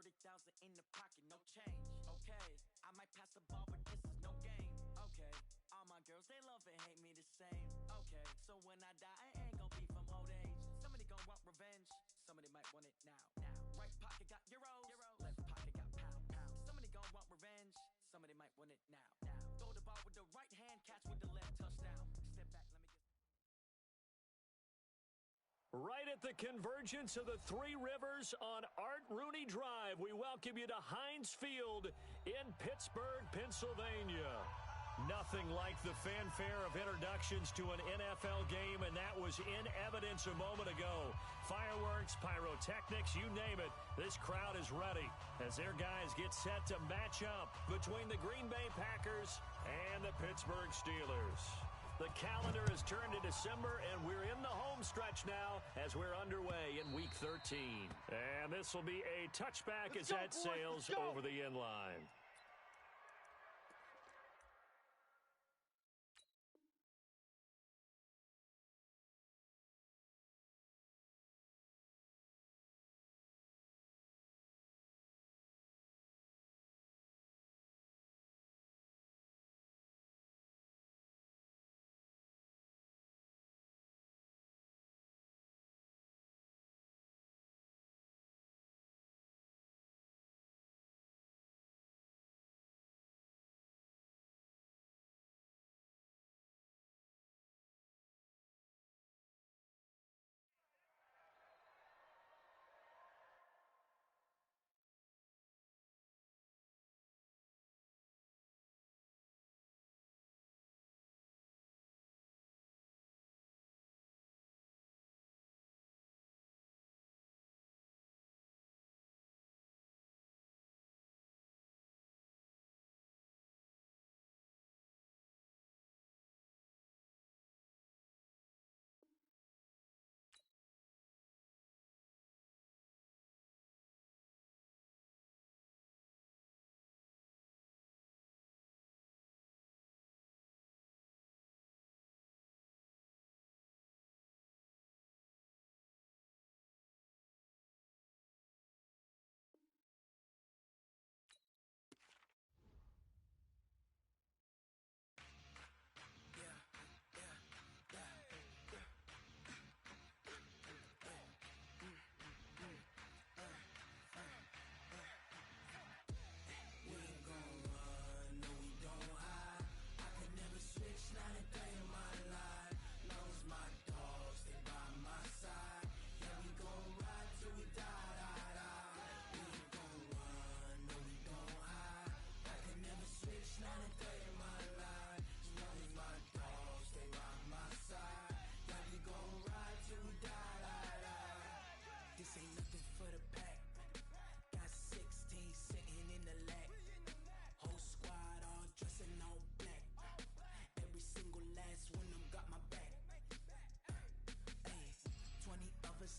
30,000 in the pocket, no change. Okay, I might pass the ball, but this is no game. Okay, all my girls, they love and hate me the same. Okay, so when I die, I ain't gonna be from old age. Somebody gonna want revenge, somebody might want it now. Right pocket got euros, left pocket got pound. Somebody gonna want revenge, somebody might want it now. Throw the ball with the right hand, catch with the left, touchdown. Step back, let me get... Right at the convergence of the Three Rivers on Art Rooney Drive, we welcome you to Heinz Field in Pittsburgh, Pennsylvania. Nothing like the fanfare of introductions to an NFL game, and that was in evidence a moment ago. Fireworks, pyrotechnics, you name it, this crowd is ready as their guys get set to match up between the Green Bay Packers and the Pittsburgh Steelers. The calendar has turned to December, and we're in the home stretch now as we're underway in Week 13. And this will be a touchback as that sails over the end line.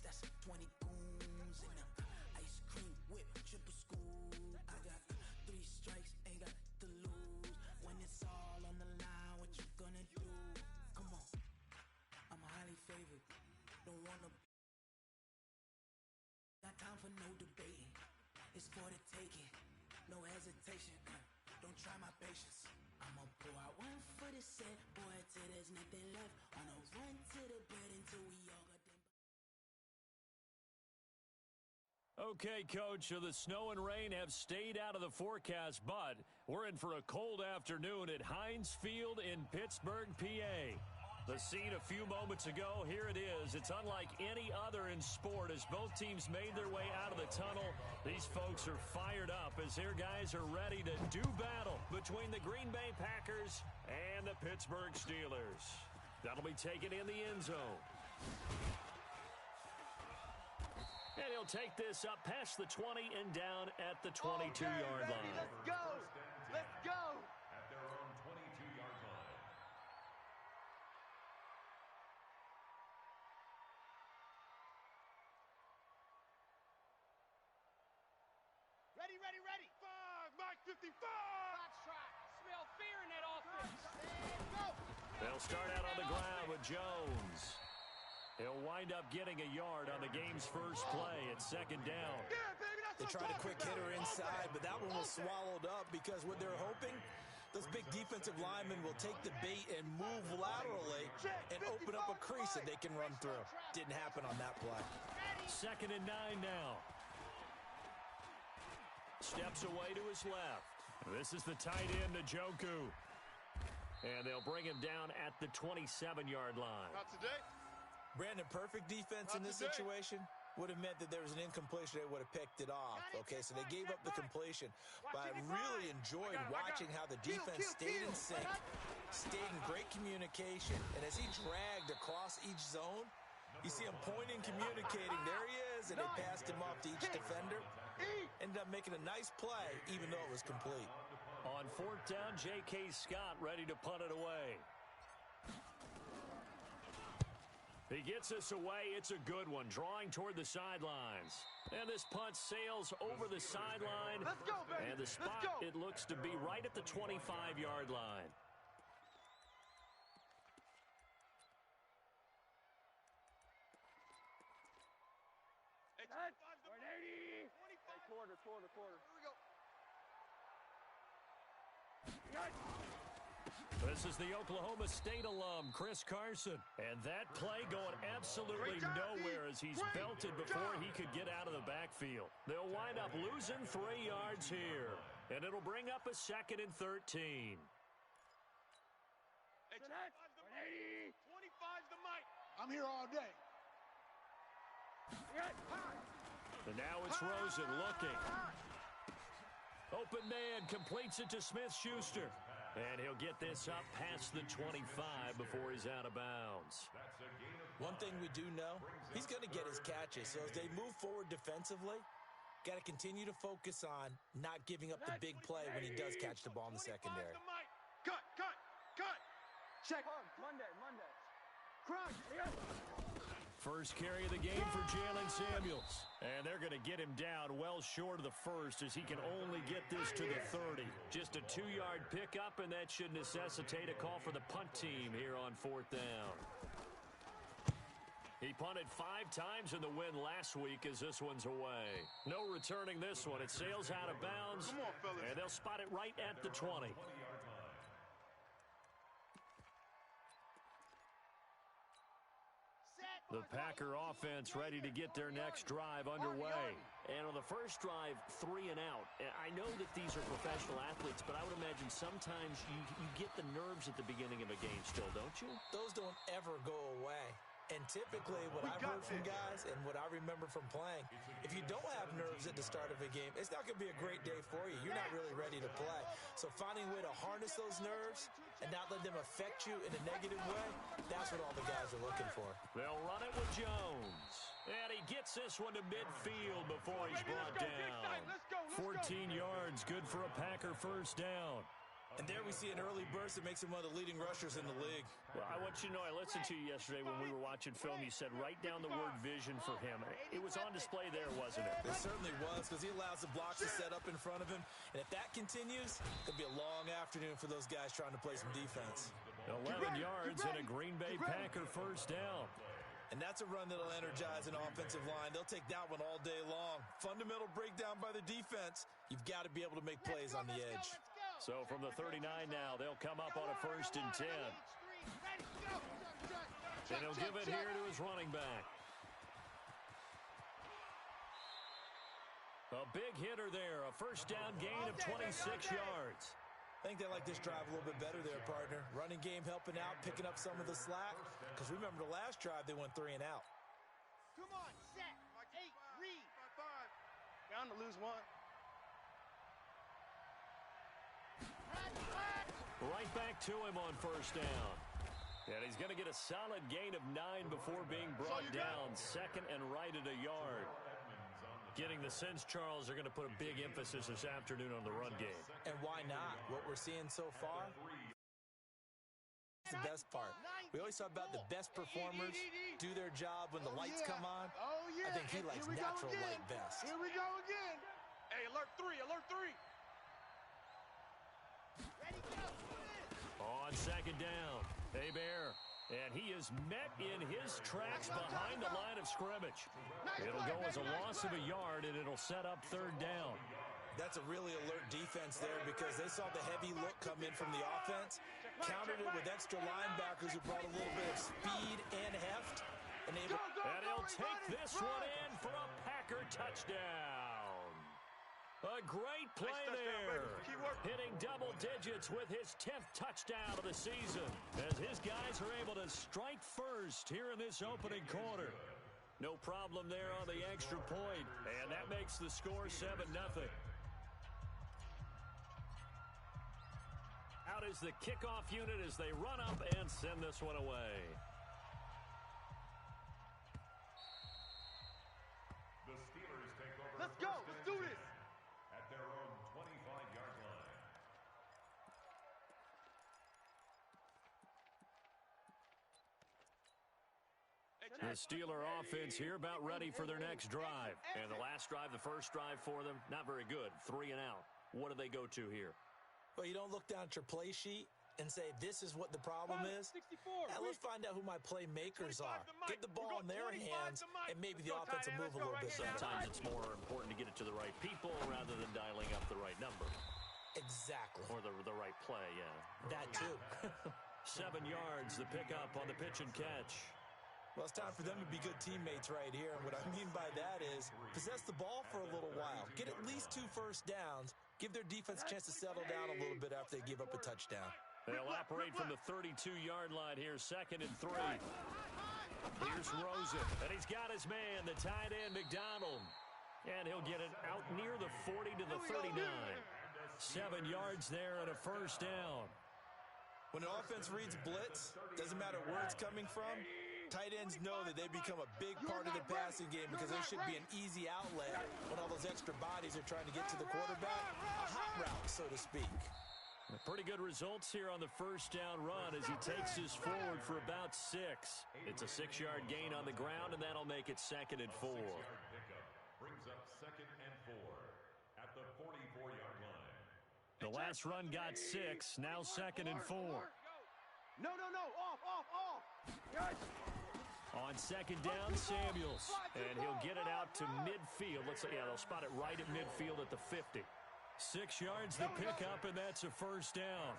That's 20 goons in the ice cream whip, triple school. I got 3 strikes, ain't got to lose. When it's all on the line, what you gonna do? Come on, I'm highly favored. Don't wanna. Got time for no debating. It's for the taking, no hesitation. Don't try my patience. I'ma pour out one for the set, boy, till there's nothing left. On a run to the bed until we all got them. Okay, Coach, so the snow and rain have stayed out of the forecast, but we're in for a cold afternoon at Heinz Field in Pittsburgh, PA. The scene a few moments ago, here it is. It's unlike any other in sport as both teams made their way out of the tunnel. These folks are fired up as their guys are ready to do battle between the Green Bay Packers and the Pittsburgh Steelers. That'll be taken in the end zone. And he'll take this up past the 20 and down at the 22-yard line. Let's go! Let's go! At their own 22-yard line. Ready, ready, ready! 5, Mike 55! Foxtrot, smell fear in that offense! And go! They'll start out on the ground with Jones. He'll wind up getting a yard on the game's first play at second down. Yeah, baby, They tried a quick hitter inside, but that one was swallowed up because what they're hoping, those big defensive linemen will take the bait and move laterally and open up a crease that they can run through. Didn't happen on that play. 2nd and 9 now. Steps away to his left. This is the tight end, Njoku. And they'll bring him down at the 27-yard line. Not today. Brandon, perfect defense in this situation would have meant that there was an incompletion. They would have picked it off. Okay, so they gave up the completion. But I really enjoyed watching how the defense stayed in sync, stayed in great communication. And as he dragged across each zone, you see him pointing, communicating. There he is, and they passed him off to each defender. Ended up making a nice play, even though it was complete. On 4th down, J.K. Scott ready to punt it away. He gets this away. It's a good one, drawing toward the sidelines. And this punt sails over the sideline. Let's go, baby. And the spot, it looks to be right at the 25-yard line. Quarter. Here we go. This is the Oklahoma State alum, Chris Carson. And that play going absolutely nowhere as he's belted before he could get out of the backfield. They'll wind up losing 3 yards here. And it'll bring up a 2nd and 13. 25's the mic. I'm here all day. And now it's Rosen looking. Open man completes it to Smith-Schuster. And he'll get this up past the 25 before he's out of bounds. One thing we do know, he's going to get his catches. So as they move forward defensively, got to continue to focus on not giving up the big play when he does catch the ball in the secondary. Cut. Check. Monday. Crunch. First carry of the game for Jalen Samuels. And they're going to get him down well short of the first as he can only get this to the 30. Just a 2-yard pickup, and that should necessitate a call for the punt team here on 4th down. He punted 5 times in the win last week as this one's away. No returning this one. It sails out of bounds, Come on, fellas. and they'll spot it right at the 20. The Packer offense ready to get their next drive underway. And on the first drive, 3 and out. I know that these are professional athletes, but I would imagine sometimes you get the nerves at the beginning of a game still, don't you? Those don't ever go away. And typically what I've heard from guys and what I remember from playing, if you don't have nerves at the start of a game, it's not going to be a great day for you. You're not really ready to play. So finding a way to harness those nerves and not let them affect you in a negative way, that's what all the guys are looking for. They'll run it with Jones. And he gets this one to midfield before he's brought down. 14 yards, good for a Packer first down. And there we see an early burst that makes him one of the leading rushers in the league. Well, I want you to know, I listened to you yesterday when we were watching film. You said write down the word vision for him. It was on display there, wasn't it? It certainly was, because he allows the blocks to set up in front of him. And if that continues, it'll be a long afternoon for those guys trying to play some defense. 11 yards and a Green Bay Packer first down. And that's a run that'll energize an offensive line. They'll take that one all day long. Fundamental breakdown by the defense. You've got to be able to make plays on the edge. So from the 39 now, they'll come up on a 1st and 10. And he'll give it here to his running back. A big hitter there, a first down gain of 26 yards. I think they like this drive a little bit better there, partner. Running game helping out, picking up some of the slack. Because remember the last drive, they went 3 and out. Come on, set. 8, read. 5. Bound to lose 1. Right back to him on first down. And he's going to get a solid gain of 9 before being brought down. 2nd and right at a yard. Getting the sense, Charles, they're going to put a big emphasis this afternoon on the run game. And why not? What we're seeing so far, the best part. We always talk about the best performers do their job when the lights come on. I think he likes natural light best. Here we go again. Hey, alert 3. On 2nd down, Hebert And he is met in his tracks behind the line of scrimmage. It'll go as a loss of a yard, and it'll set up third down. That's a really alert defense there because they saw the heavy look come in from the offense, countered it with extra linebackers who brought a little bit of speed and heft. And he'll take this one in for a Packer touchdown. A great play there, hitting double digits with his 10th touchdown of the season as his guys are able to strike first here in this opening quarter. No problem there on the extra point, and that makes the score 7-0. Out is the kickoff unit as they run up and send this one away. The Steelers take over. Let's go. Let's do this. At their own 25-yard line. The Steeler offense here about ready for their next drive. And the last drive, the first drive for them, not very good. 3 and out. What do they go to here? Well, you don't look down at your play sheet and say, this is what the problem is. 64. Now, let's find out who my playmakers are. Get the ball in their hands, and maybe the offense will move a little bit better. Sometimes it's more important to get it to the right people rather than dialing up the right number. Exactly. Or the right play, yeah. That too. 7 yards, the pickup on the pitch and catch. Well, it's time for them to be good teammates right here. And what I mean by that is possess the ball for a little while. Get at least 2 first downs. Give their defense a chance to settle down a little bit after they give up a touchdown. They'll operate from the 32-yard line here, 2nd and 3. Here's Rosen, and he's got his man, the tight end, McDonald. And he'll get it out near the 40 to the 39. 7 yards there and a first down. When an offense reads blitz, doesn't matter where it's coming from, tight ends know that they become a big part of the passing game because there should be an easy outlet when all those extra bodies are trying to get to the quarterback. A hot route, so to speak. Pretty good results here on the first down run as he takes us forward for about 6. It's a 6-yard gain on the ground, and that'll make it 2nd and 4. 6-yard pickup brings up 2nd and 4 at the 44-yard line. The last run got 6, now 2nd and 4. No. Off. On 2nd down, Samuels, and he'll get it out to midfield. Let's say, yeah, they'll spot it right at midfield at the 50. 6 yards the pickup, and that's a first down.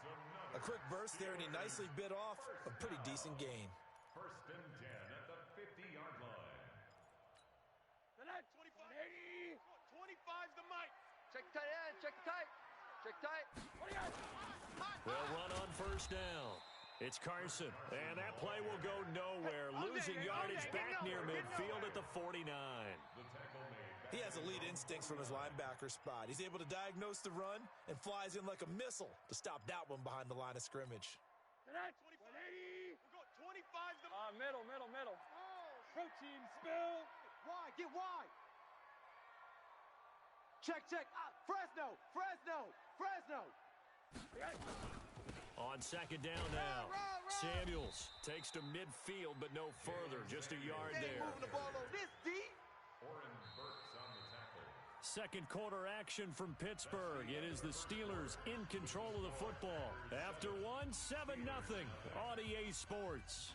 A quick burst there, and he nicely bit off a pretty decent gain. 1st and 10 at the 50-yard line. 25's the mic. Check tight end. Check tight. They'll run on first down. It's Carson, and that play will go nowhere. Losing yardage back near midfield at the 49. He has elite instincts from his linebacker spot. He's able to diagnose the run and flies in like a missile to stop that one behind the line of scrimmage. 25's the middle. Protein spill. Wide, get wide. Check. Fresno. On 2nd down now. Samuels takes to midfield, but no further. Just a yard there. Moving the ball over this deep. Oren Burks on the tackle. Second quarter action from Pittsburgh. It is the Steelers in control of the football. After 7-0 on EA Sports.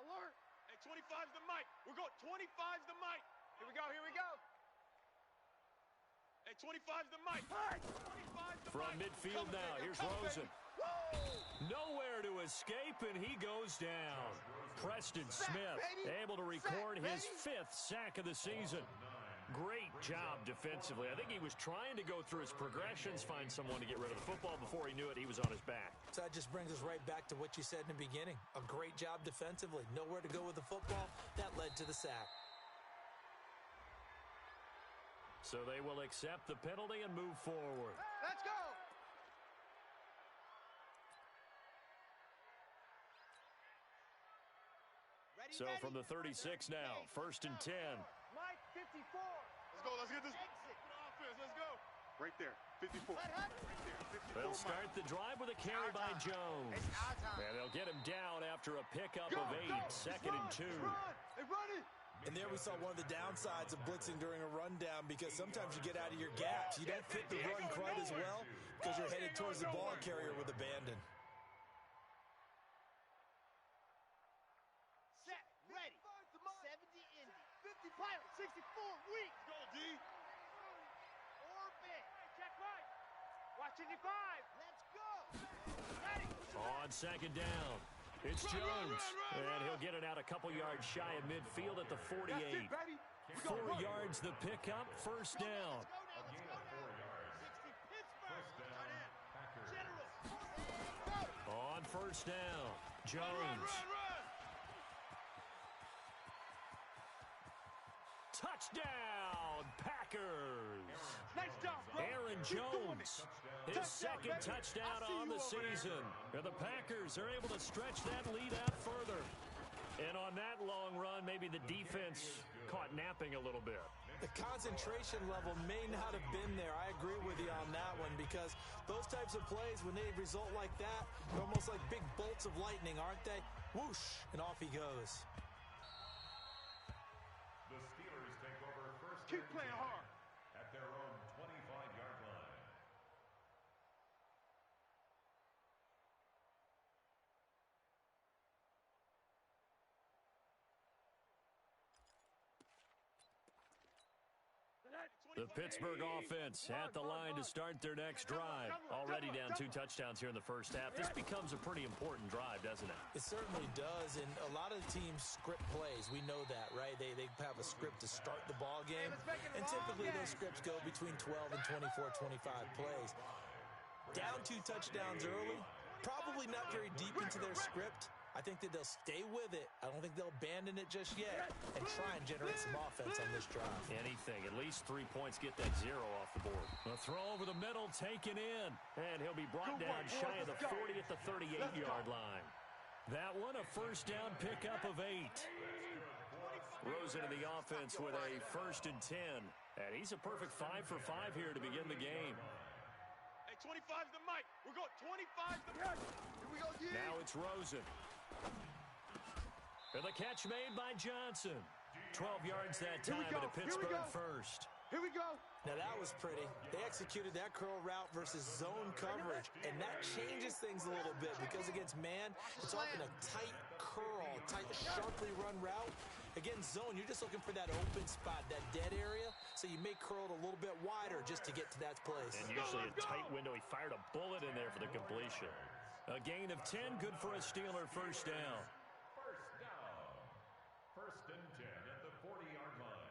Alert. Hey, 25's the mic. We're going 25's the mic. Here we go. Hey, 25's the mic. 25's the From mic. midfield now, here's Rosen. Nowhere to escape, and he goes down. Preston Smith able to record his 5th sack of the season. Great job defensively. I think he was trying to go through his progressions, find someone to get rid of the football. Before he knew it, he was on his back. So that just brings us right back to what you said in the beginning. A great job defensively. Nowhere to go with the football. That led to the sack. So they will accept the penalty and move forward. Let's go. So from the 36 now, 1st and 10. Mike 54. go. Let's get this offense. Let's go. Right there, 54. Right there, 54. They'll start the drive with a carry by Jones. And they'll get him down after a pickup of 8, second and 2. Hey, run it. And there we saw one of the downsides of blitzing during a rundown, because sometimes you get out of your gaps. You don't fit the run quite as well because you're headed towards the ball carrier with abandon. Set, ready. 70 Indy. 50 pilot. 64 weak. Let's go, D. Orbit. Check right. Watch 55. Let's go. Ready. On second down, it's Jones. And he'll get it out a couple yards shy of midfield at the 48. 4 yards the pickup, first down. On first down, Jones. Touchdown, Packers. Nice job, bro. Aaron Jones, his second touchdown on the season. And the Packers are able to stretch that lead out further. And on that long run, maybe the defense caught napping a little bit. The concentration level may not have been there. I agree with you on that one, because those types of plays, when they result like that, they're almost like big bolts of lightning, aren't they? Whoosh, and off he goes. The Steelers take over first. Keep playing hard. At their own 25-yard line. The Pittsburgh offense at the line to start their next drive. Already down 2 touchdowns here in the first half. This becomes a pretty important drive, doesn't it? It certainly does, and a lot of the teams script plays. We know that, right? They have a script to start the ball game, and typically those scripts go between 12 and 24, 25 plays. Down 2 touchdowns early, probably not very deep into their script. I think that they'll stay with it. I don't think they'll abandon it just yet and try and generate some offense on this drive. Anything. At least 3 points, get that 0 off the board. A throw over the middle, taken in. And he'll be brought down shy of the 40 at the 38-yard line. That one, a first down pickup of 8. Rosen in the offense with a 1st and 10. And he's a perfect 5 for 5 here to begin the game. Hey, 25's the mic. We're going 25's the mic. Here we go, D. Now it's Rosen. And the catch made by Johnson. 12 yards that time at a Pittsburgh first. Here we go. Now that was pretty. They executed that curl route versus zone coverage, and that changes things a little bit, because against man, it's often a tight curl, tight, sharply run route. Against zone, you're just looking for that open spot, that dead area, so you may curl it a little bit wider just to get to that place. And usually a tight window. He fired a bullet in there for the completion. A gain of 10, good for a Steeler first down. First down. 1st and 10 at the 40-yard line.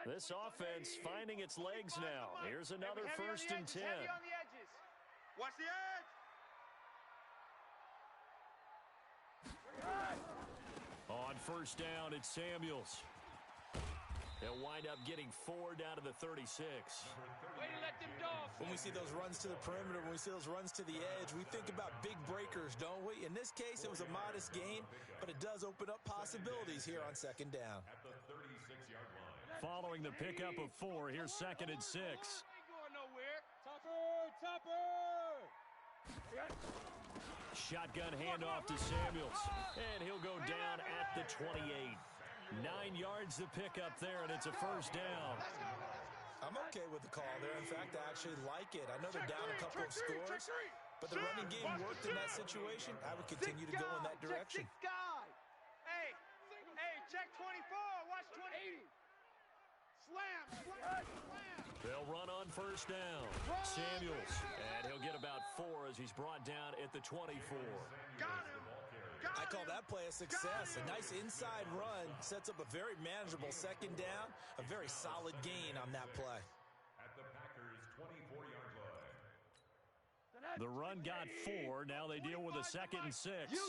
This offense finding its legs now. Here's another 1st and 10. Heavy on the edges. Watch the edge. On first down, it's Samuels. They'll wind up getting 4 down to the 36. Way to let them dogs. When we see those runs to the perimeter, when we see those runs to the edge, we think about big breakers, don't we? In this case, it was a modest gain, but it does open up possibilities here on second down. At the 36-yard line. Following the pickup of 4, here's 2nd and 6. Ain't going nowhere. Shotgun handoff to Samuels, and he'll go down at the 28. 9 yards the pickup there, and it's a first down. I'm okay with the call there. In fact, I actually like it. I know they're down a couple of scores, but the running game worked in that situation. I would continue to go in that direction. Hey, check 24. Watch 20. Slam. They'll run on first down. Samuels, and he'll get about 4 as he's brought down at the 24. Got him. I call that play a success. A nice inside run sets up a very manageable second down, a very solid gain on that play. At the Packers' 24-yard line. The run got 4. Now they deal with a 2nd and 6. You.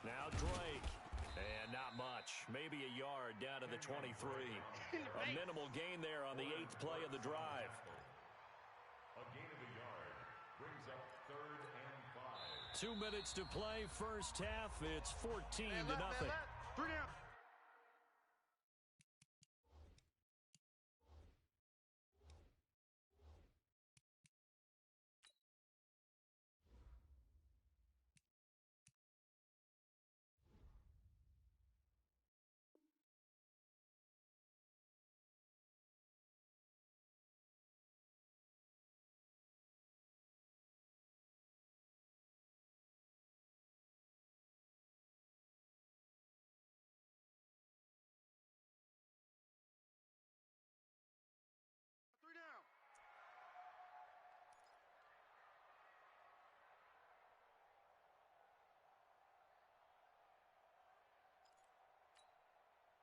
Now Drake. And not much. maybe a yard down to the 23. A minimal gain there on the 8th play of the drive. A gain of a yard brings up 3rd and 5. 2 minutes to play, first half. It's 14-0. 3 down.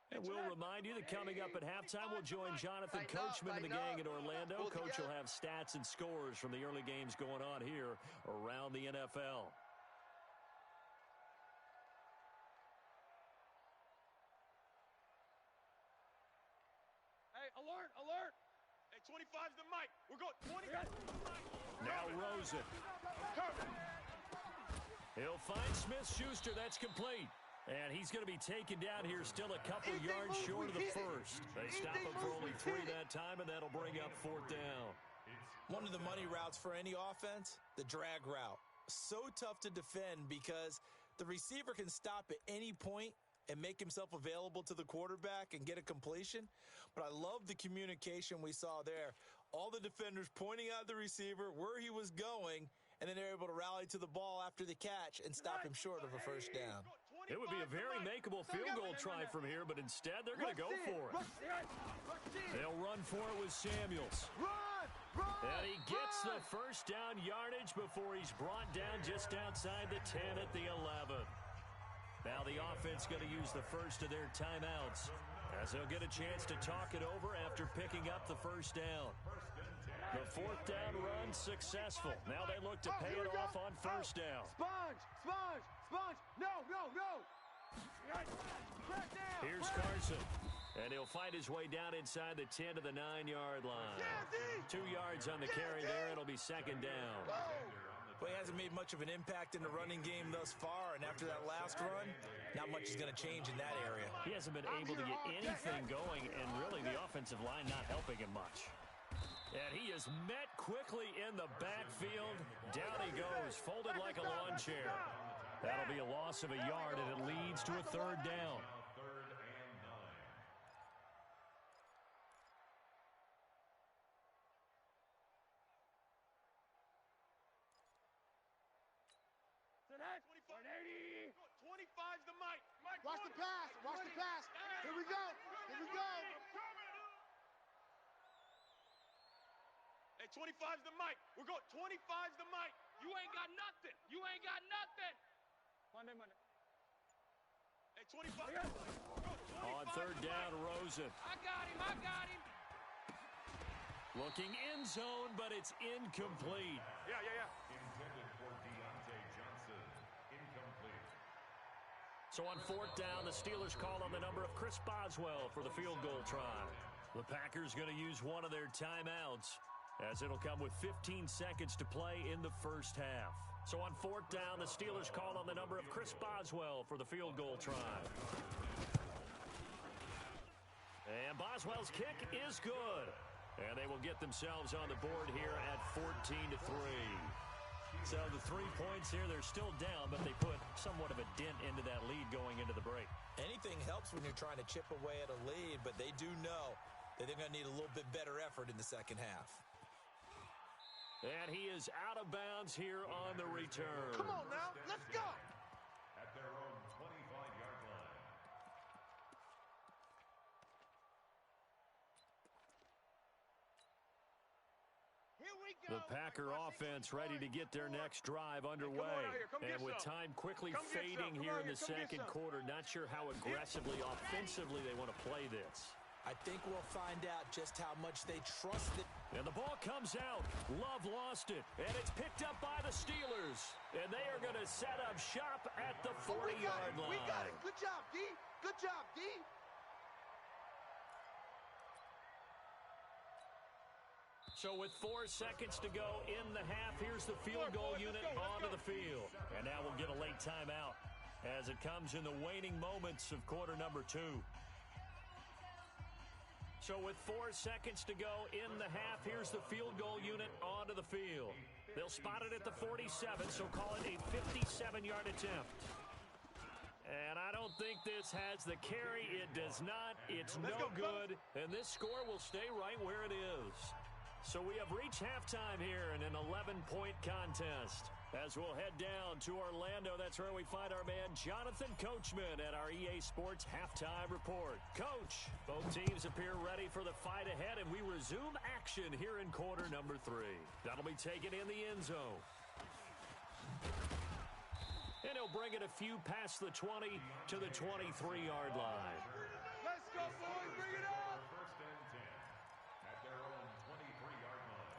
And we'll remind you that coming up at halftime, we'll join Jonathan Coachman and the gang in Orlando. Coach will have stats and scores from the early games going on here around the NFL. Hey, alert, alert. Hey, 25's the mic. We're going 20. Now Rosen. He'll find Smith-Schuster. That's complete. And he's going to be taken down here still a couple yards short of the first. They stop him for only 3 that time, and that'll bring up 4th down. One of the money routes for any offense, the drag route. So tough to defend because the receiver can stop at any point and make himself available to the quarterback and get a completion. But I love the communication we saw there. All the defenders pointing out the receiver, where he was going, and then they're able to rally to the ball after the catch and stop him short of a first down. It would be a very makeable field goal try from here, but instead they're going to go for it. They'll run for it with Samuels. And he gets the first down yardage before he's brought down just outside the 10 at the 11. Now the offense going to use the first of their timeouts as they'll get a chance to talk it over after picking up the first down. The 4th down run successful. Now they look to pay it off on first down. Sponge. No. Here's Carson. And he'll find his way down inside the 10 to the 9-yard line. 2 yards on the carry there. It'll be 2nd down. Well, he hasn't made much of an impact in the running game thus far, and after that last run, not much is going to change in that area. He hasn't been able to get anything going, and really the offensive line not helping him much. And he is met quickly in the backfield. Down he goes, folded like a lawn chair. That'll be a loss of a yard, and it leads to a 3rd down. 3rd and 9. Tonight, 25's the mic. Watch the pass. Here we go. Hey, 25's the mic. We're going 25's the mic. You ain't got nothing. Monday. Hey, 25. On 3rd down, Rosen. I got him. Looking end zone, but it's incomplete. Yeah. Intended for Deontay Johnson. Incomplete. So on 4th down, the Steelers call on the number of Chris Boswell for the field goal try. The Packers going to use one of their timeouts, as it'll come with 15 seconds to play in the first half. So on 4th down, the Steelers call on the number of Chris Boswell for the field goal try. And Boswell's kick is good. And they will get themselves on the board here at 14-3. So the 3 points here, they're still down, but they put somewhat of a dent into that lead going into the break. Anything helps when you're trying to chip away at a lead, but they do know that they're going to need a little bit better effort in the second half. And he is out of bounds here on the return. Come on now, let's go. At their own 25-yard line. Here we go. The Packer offense ready to get their next drive underway. And with time quickly fading here in the second quarter, not sure how aggressively, offensively they want to play this. I think we'll find out just how much they trust it. And the ball comes out. Love lost it. And it's picked up by the Steelers. And they are going to set up shop at the 40-yard line. We got it. Good job, D. Good job, D. So with 4 seconds to go in the half, here's the field goal unit onto the field. And now we'll get a late timeout as it comes in the waning moments of quarter number 2. So with 4 seconds to go in the half, here's the field goal unit onto the field. They'll spot it at the 47, so call it a 57-yard attempt. And I don't think this has the carry. It does not. It's no good. And this score will stay right where it is. So we have reached halftime here in an 11-point contest. As we'll head down to Orlando, that's where we find our man Jonathan Coachman at our EA Sports Halftime Report. Coach, both teams appear ready for the fight ahead, and we resume action here in quarter number 3. That'll be taken in the end zone. And he'll bring it a few past the 20 to the 23-yard line. Let's go, boys. Bring it up. First and 10 at their own 23-yard line.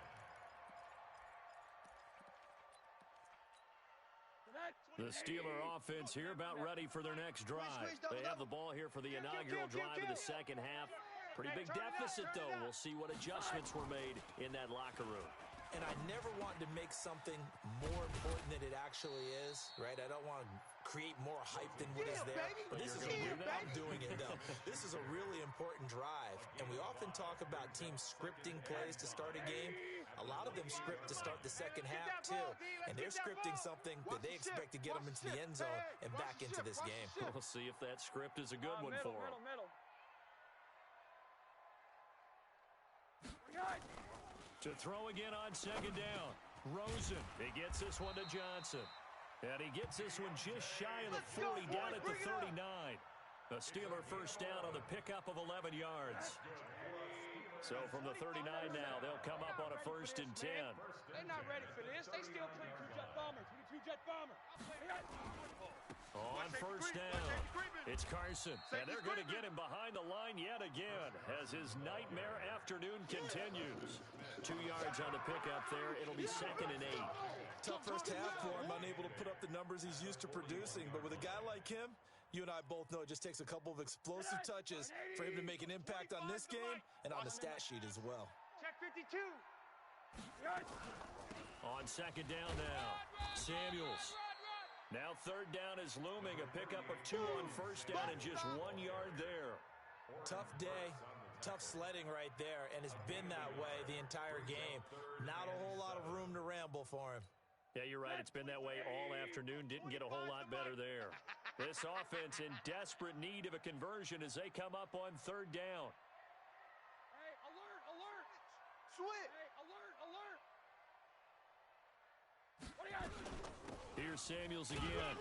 The Steeler offense here about ready for their next drive. They have the ball here for the inaugural drive of the second half. Pretty big deficit, though. We'll see what adjustments were made in that locker room. And I never want to make something more important than it actually is, right? I don't want to create more hype than what is there. But this is I'm doing it, though. This is a really important drive. And we often talk about teams scripting plays to start a game. A lot of them script to start the second half, too. And they're scripting something that they expect to get them into the end zone and back into this game. We'll see if that script is a good one for them. To throw again on second down. Rosen, he gets this one to Johnson. And he gets this one just shy of the 40, down at the 39. A Steeler first down on the pickup of 11 yards. So from the 39 now, they'll come up on a 1st and 10. They're not ready for this. They still play two-jet bombers with a two-jet bomber. On first down, it's Carson. And they're going to get him behind the line yet again as his nightmare afternoon continues. 2 yards on the pickup there. It'll be 2nd and 8. Tough first half for him, unable to put up the numbers he's used to producing. But with a guy like him, you and I both know it just takes a couple of explosive touches for him to make an impact on this game and on the stat sheet as well. Check 52. On second down now, Samuels. Now 3rd down is looming. A pickup of 2 on first down and just 1 yard there. Tough day, tough sledding right there, and it's been that way the entire game. Not a whole lot of room to ramble for him. Yeah, you're right. It's been that way all afternoon. Didn't get a whole lot better there. This offense in desperate need of a conversion as they come up on 3rd down. Hey, alert, alert. Switch. Hey, alert, alert. What do you got? Here's Samuels again.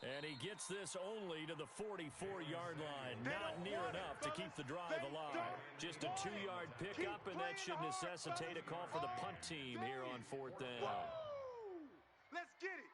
And he gets this only to the 44-yard line. Not near enough to keep the drive alive. Just a 2-yard pickup, and that should necessitate a call for the punt team here on 4th down. Let's get it.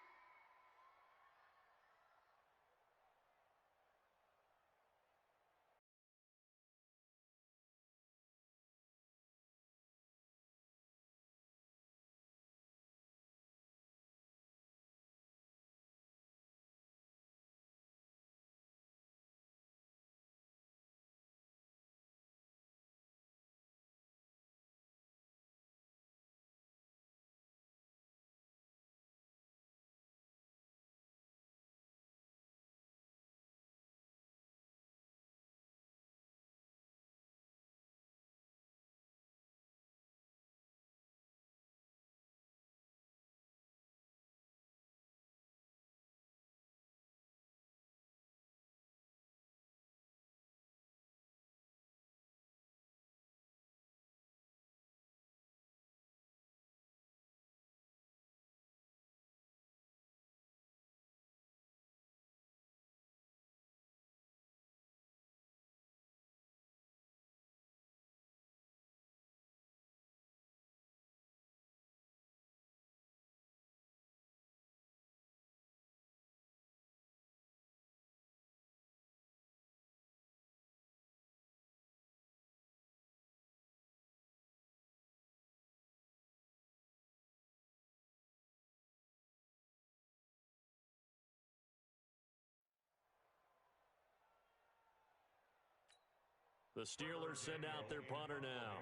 The Steelers send out their punter now,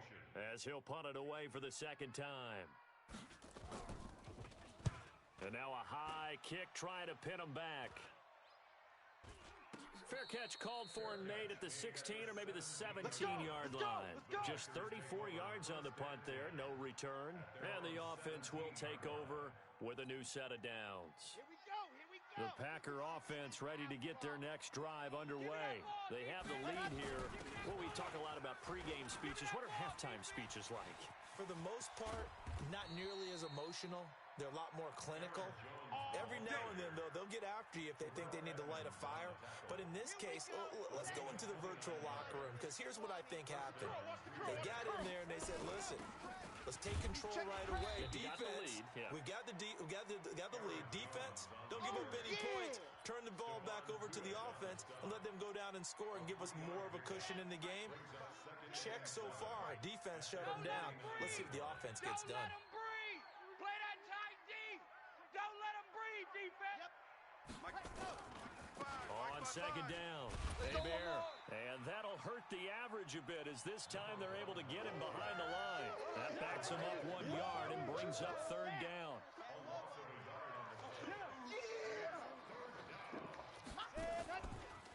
as he'll punt it away for the second time. And now a high kick trying to pin him back. Fair catch called for and made at the 16 or maybe the 17-yard line. Just 34 yards on the punt there, no return. And the offense will take over with a new set of downs. Here we go, here we go. The Packer offense ready to get their next drive underway. They have the lead here. Well, we talk a lot about pregame speeches. What are halftime speeches like? For the most part, not nearly as emotional. They're a lot more clinical. Every now and then, though, they'll get after you if they think they need to light a fire. But in this case, let's go into the virtual locker room, because here's what I think happened. They got in there and they said, listen, let's take control right away. Defense, we got the lead. Defense, don't give up any points. Turn the ball back over to the offense and let them go down and score and give us more of a cushion in the game. Check so far. Defense shut them down. Let's see if the offense gets done. On second down, and that'll hurt the average a bit, as this time they're able to get him behind the line. That backs him up 1 yard and brings up third down.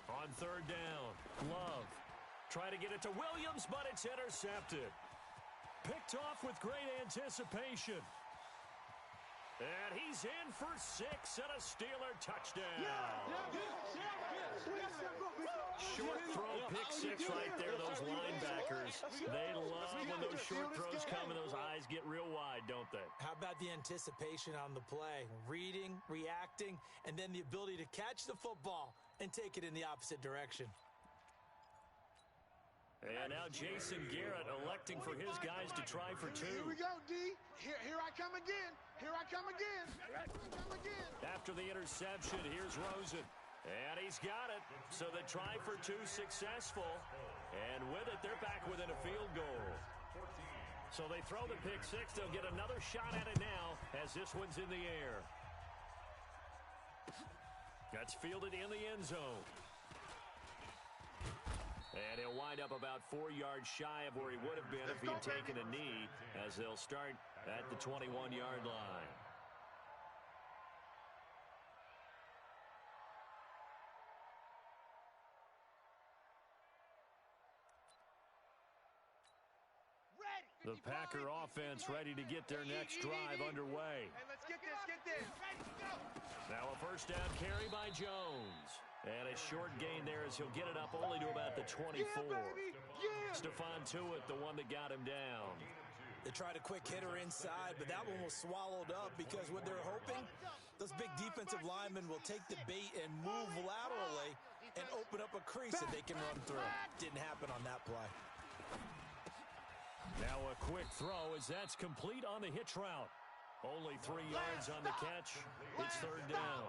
On third down, Love try to get it to Williams, but it's intercepted. Picked off with great anticipation. And he's in for 6 and a Steeler touchdown. Short throw, pick 6 right there. Those linebackers, they love when those short throws come and those eyes get real wide, don't they? How about the anticipation on the play? Reading, reacting, and then the ability to catch the football and take it in the opposite direction. And now Jason Garrett electing for his guys to try for 2. Here we go, D. Here I come again. Here I come again. Here I come again. After the interception, here's Rosen. And he's got it. So the try for 2 successful. And with it, they're back within a field goal. So they throw the pick 6. They'll get another shot at it now as this one's in the air. That's fielded in the end zone. And he'll wind up about 4 yards shy of where he would have been if he had taken a knee, as they'll start at the 21-yard line. The Packer offense ready to get their next drive underway. Hey, let's get this. Now a first down carry by Jones. And a short gain there as he'll get it up only to about the 24. Stephon Tuitt, the one that got him down. They tried a quick hitter inside, but that one was swallowed up because what they're hoping, those big defensive linemen will take the bait and move laterally and open up a crease that they can run through. Didn't happen on that play. Now a quick throw as that's complete on the hitch route. Only 3 yards on the catch. It's third down.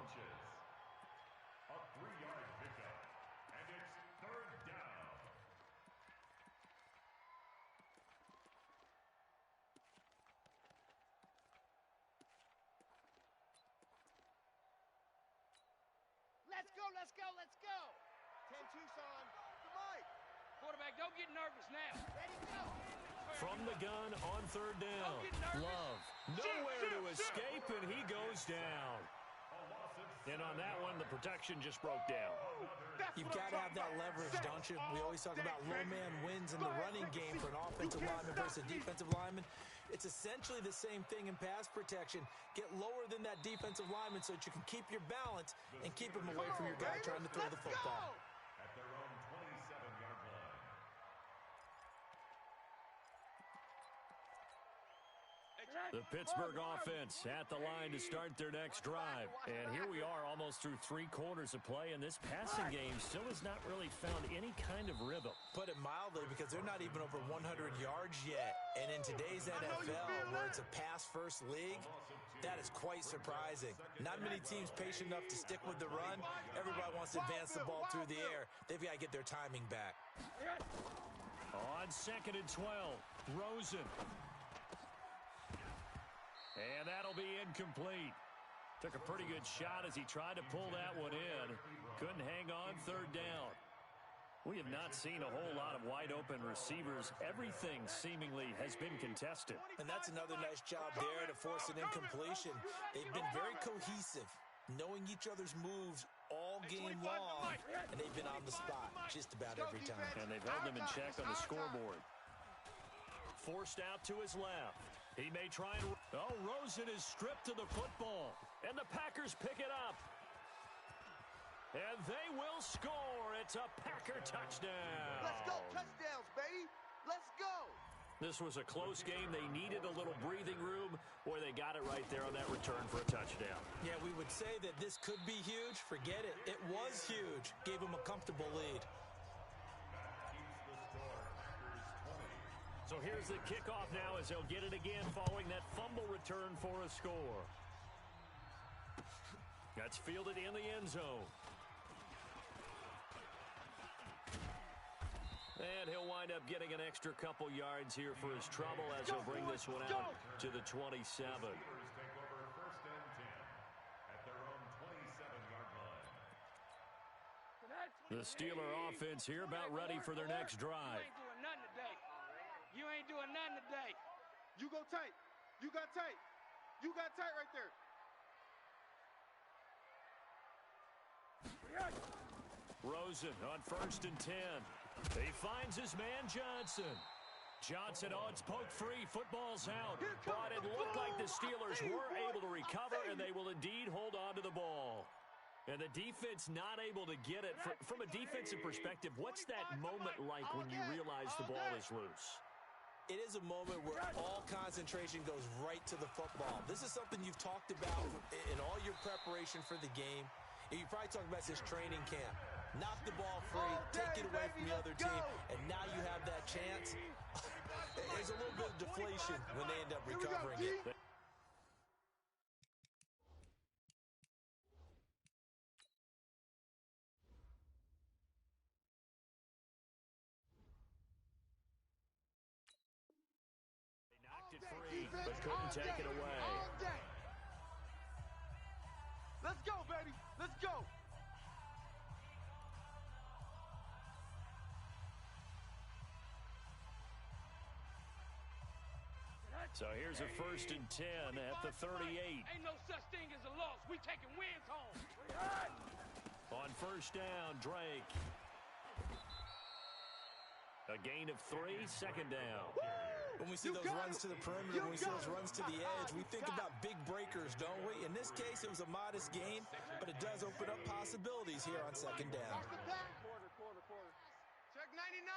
A 3-yard pickup, and it's third down. Let's go. 10 Tucson, the mic. Quarterback, don't get nervous now. Ready, go. From the gun on third down. Love, nowhere to escape, and he goes down. And on that one, the protection just broke down. You've got to have that leverage, don't you? We always talk about low man wins in the running game for an offensive lineman versus a defensive lineman. It's essentially the same thing in pass protection. Get lower than that defensive lineman so that you can keep your balance and keep him away from your guy trying to throw the football. At their own 27-yard line. The Pittsburgh offense at the line to start their next drive. And here we are almost through 3 quarters of play, and this passing game still has not really found any kind of rhythm. Put it mildly, because they're not even over 100 yards yet. And in today's NFL, where it's a pass-first league, that is quite surprising. Not many teams patient enough to stick with the run. Everybody wants to advance the ball through the air. They've got to get their timing back. On 2nd and 12, Rosen. And that'll be incomplete. Took a pretty good shot as he tried to pull that one in. Couldn't hang on third down. We have not seen a whole lot of wide-open receivers. Everything seemingly has been contested. And that's another nice job there to force an incompletion. They've been very cohesive, knowing each other's moves all game long, and they've been on the spot just about every time. And they've held them in check on the scoreboard. Forced out to his left. He may try and... Oh, Rosen is stripped to the football, and the Packers pick it up. And they will score. It's a Packer touchdown. Let's go. Touchdowns, baby. Let's go. This was a close game. They needed a little breathing room. Boy, they got it right there on that return for a touchdown. Yeah, we would say that this could be huge. Forget it. It was huge. Gave them a comfortable lead. So here's the kickoff now as they'll get it again following that fumble return for a score. That's fielded in the end zone. And he'll wind up getting an extra couple yards here for his trouble as he'll bring this one out to the 27. The Steeler offense here about ready for their next drive. You ain't doing nothing today. You go tight. You got tight. You got tight right there. Rosen on 1st and 10. He finds his man Johnson. Johnson, oh, it's poked free. Football's out. But it looked like the Steelers were able to recover, and they will indeed hold on to the ball. And the defense not able to get it. From a defensive perspective, what's that moment like when you realize the ball is loose? It is a moment where all concentration goes right to the football. This is something you've talked about in all your preparation for the game. And you probably talked about this training camp. Knock the ball free, take it away from the other team, and now you have that chance. There's a little bit of deflation when they end up recovering it. They knocked it free, but couldn't take it away. Let's go, baby. Let's go. So here's a 1st and 10 at the 38. Ain't no such thing as a loss. We taking wins home. On 1st down, Drake. A gain of 3, 2nd down. When we see those runs to the perimeter, when we see those runs to the edge, we think about big breakers, don't we? In this case, it was a modest gain, but it does open up possibilities here on 2nd down. Quarter. Check 99.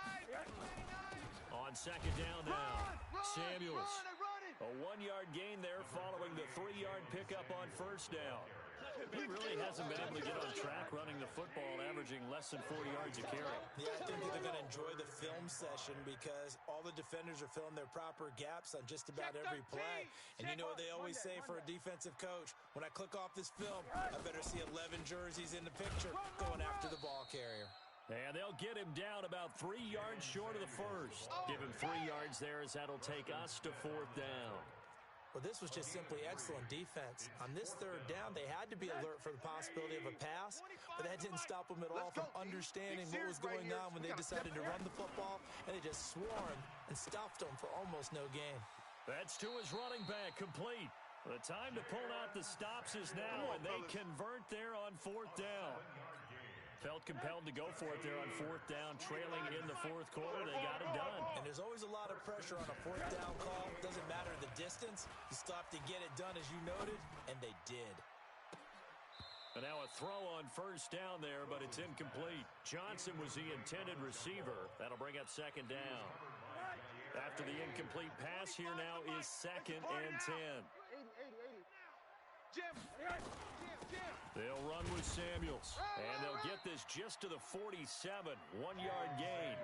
On 2nd down now, Samuels. A 1-yard gain there following the 3-yard pickup on 1st down. He really hasn't been able to get on track running the football, averaging less than 4 yards a carry. Yeah, I think that they're going to enjoy the film session because all the defenders are filling their proper gaps on just about every play. And you know what they always say for a defensive coach, when I click off this film, I better see 11 jerseys in the picture going after the ball carrier. And they'll get him down about 3 yards short of the first. Give him 3 yards there as that'll take us to 4th down. Well, this was just simply excellent defense. On this 3rd down, they had to be alert for the possibility of a pass, but that didn't stop them at all from understanding what was going on when they decided to run the football, and they just swarmed and stopped them for almost no gain. That's to his running back, complete. The time to pull out the stops is now, and they convert there on 4th down. Felt compelled to go for it there on 4th down, trailing in the 4th quarter. They got it done. And there's always a lot of pressure on a 4th down call. Doesn't matter the distance. You still have to get it done, as you noted, and they did. And now a throw on 1st down there, but it's incomplete. Johnson was the intended receiver. That'll bring up 2nd down. After the incomplete pass, here now is 2nd and 10. 80. Jim. They'll run with Samuels, and they'll get this just to the 47, 1-yard gain.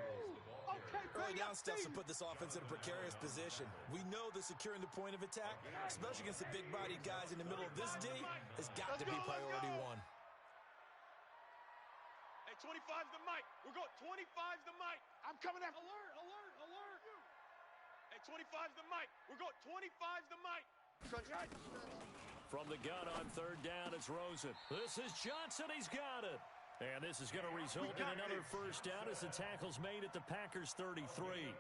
Early down steps to put this offense in a precarious position. We know that securing the point of attack, especially against the big-bodied guys in the middle of this D, has got to be priority one. Hey, 25's the mic. We're going. 25's the mic. I'm coming after. Alert. Hey, 25's the mic. We're going. 25's the mic. From the gun on 3rd down, it's Rosen. This is Johnson. He's got it. And this is going to result in another first down as the tackle's made at the Packers' 33.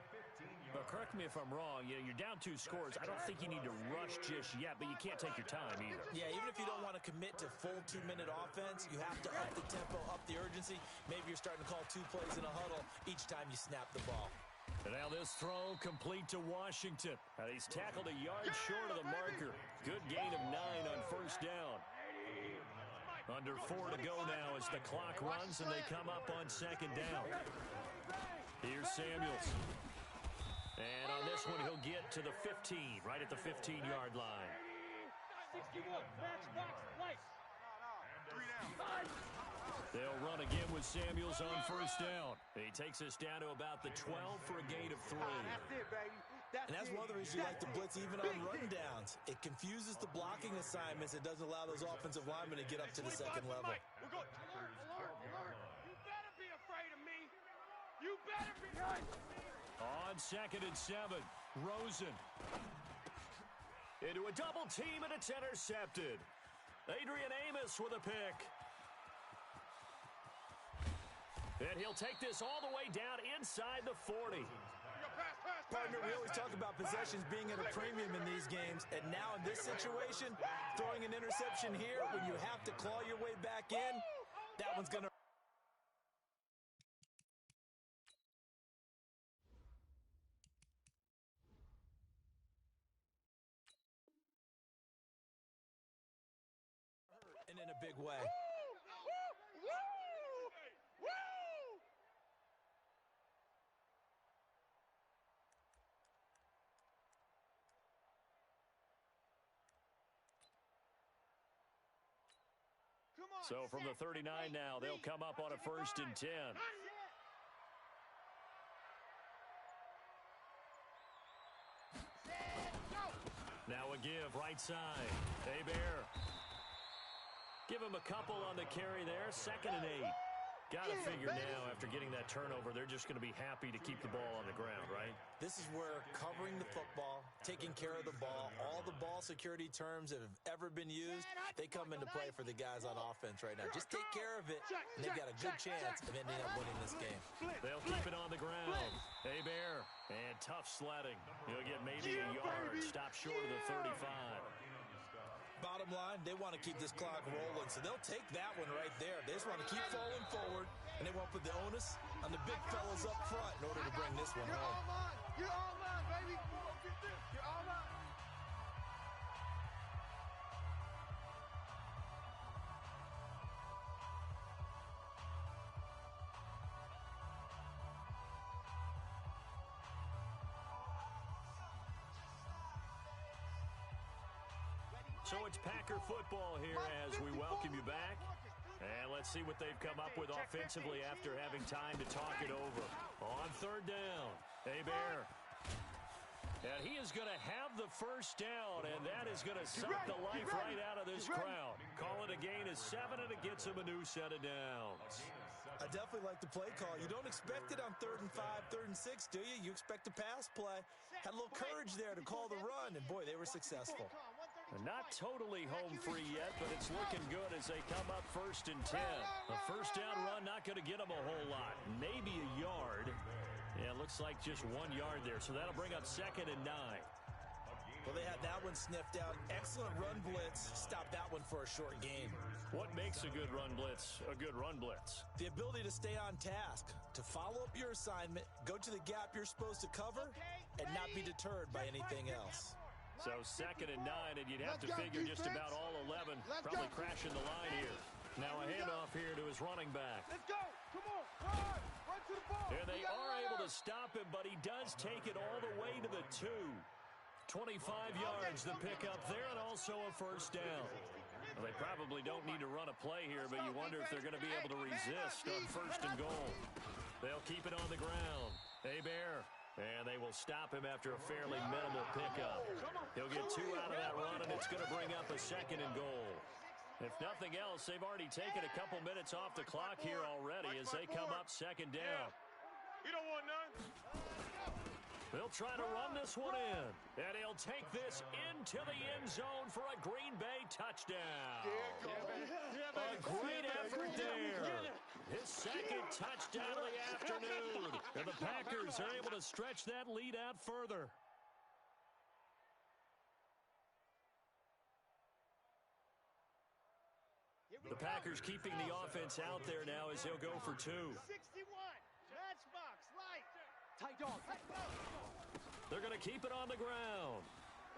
But correct me if I'm wrong, you're down 2 scores. I don't think you need to rush just yet, but you can't take your time either. Yeah, even if you don't want to commit to full 2-minute offense, you have to up the tempo, up the urgency. Maybe you're starting to call 2 plays in a huddle each time you snap the ball. And now this throw complete to Washington. And he's tackled a yard short of the marker. Good gain of 9 on first down. Under 4 to go now as the clock runs and they come up on second down. Here's Samuels. And on this one, he'll get to the 15, right at the 15-yard line. 61, match box, place. They'll run again with Samuels on first down. He takes us down to about the 12 for a gain of 3. That's it, baby. And that's one of the reasons you like to blitz even on rundowns. It confuses the blocking assignments. It doesn't allow those offensive linemen to get up to the second level. We're going. Alert. You better be afraid of me. You better be. On 2nd and 7, Rosen. Into a double team, and it's intercepted. Adrian Amos with a pick. And he'll take this all the way down inside the 40. Partner, we always talk about possessions being at a premium in these games, and now in this situation, throwing an interception here when you have to claw your way back in, that one's going to... and in a big way. So from the 39 now, they'll come up on a 1st and 10. Now a give, right side. Hebert. Give him a couple on the carry there. 2nd and 8. Got to figure now, after getting that turnover, they're just going to be happy to keep the ball on the ground, right? This is where covering the football, taking care of the ball, all the ball security terms that have ever been used, they come into play for the guys on offense right now. Just take care of it, and they've got a good chance of ending up winning this game. They'll keep it on the ground. Hebert, and tough sledding. He'll get maybe a yard. Stop short of the 35. Bottom line, they want to keep this clock rolling, so they'll take that one right there. They just want to keep falling forward, and they want to put the onus on the big fellas up front in order to bring this one home. You're all mine, baby. Get this. You're all mine. So it's Packer football here as we welcome you back. And let's see what they've come up with offensively after having time to talk it over. On 3rd down, Hebert. And he is going to have the first down, and that is going to suck the life right out of this crowd. Call it a gain of 7, and it gets him a new set of downs. I definitely like the play call. You don't expect it on 3rd and 5, 3rd and 6, do you? You expect a pass play. Had a little courage there to call the run, and boy, they were successful. Not totally home free yet, but it's looking good as they come up 1st and 10. A first down run not going to get them a whole lot. Maybe a yard. Yeah, it looks like just 1 yard there, so that'll bring up 2nd and 9. Well, they had that one sniffed out. Excellent run blitz. Stop that one for a short gain. What makes a good run blitz a good run blitz? The ability to stay on task, to follow up your assignment, go to the gap you're supposed to cover, and not be deterred by anything else. So 2nd and 9, and you'd have to figure just about all 11 probably crashing the line here. Now a handoff here to his running back. Let's go. Come on. Run to the ball. And they are able to stop him, but he does take it all the way to the 2. 25 yards the pickup there, and also a first down. Well, they probably don't need to run a play here, but you wonder if they're going to be able to resist on 1st and goal. They'll keep it on the ground. Hebert. And they will stop him after a fairly minimal pickup. He'll get 2 out of that run, and it's going to bring up a 2nd and goal. If nothing else, they've already taken a couple minutes off the clock here already as they come up 2nd down. You don't want none. They'll try to run this one in, and he'll take this into the end zone for a Green Bay touchdown. A great effort there. His second touchdown of the afternoon. And the Packers are able to stretch that lead out further. The Packers keeping the offense out there now as they'll go for two. 61. Matchbox, right. Tight dog. They're going to keep it on the ground.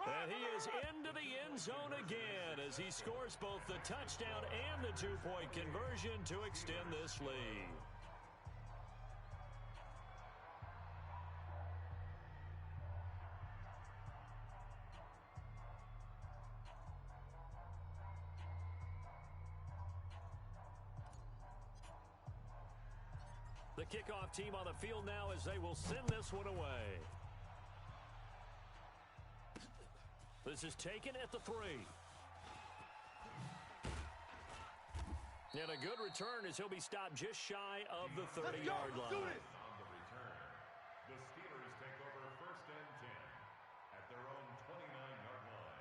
And he is into the end zone again as he scores both the touchdown and the two-point conversion to extend this lead. The kickoff team on the field now as they will send this one away. This is taken at the 3. And a good return as he'll be stopped just shy of the 30-yard line. On the return, the Steelers take over 1st and 10 at their own 29-yard line.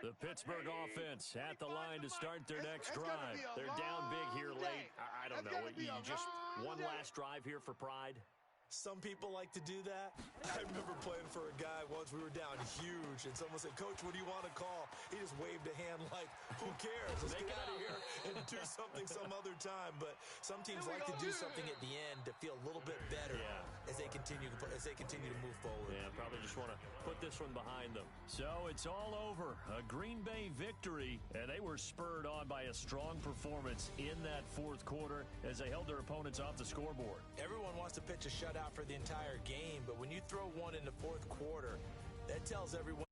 The Pittsburgh offense at the line to start their next drive. They're down big here late. I don't know. You just one last drive here for pride. Some people like to do that. I remember playing for a guy once. We were down huge, and someone said, "Coach, what do you want to call?" He just waved a hand like, "Who cares? Let's get out of here and do something some other time." But some teams like to do something at the end to feel a little bit better as they continue to move forward. Yeah, probably just want to put this one behind them. So it's all over. A Green Bay victory, and they were spurred on by a strong performance in that fourth quarter as they held their opponents off the scoreboard. Everyone wants to pitch a shutout for the entire game, but when you throw one in the fourth quarter, that tells everyone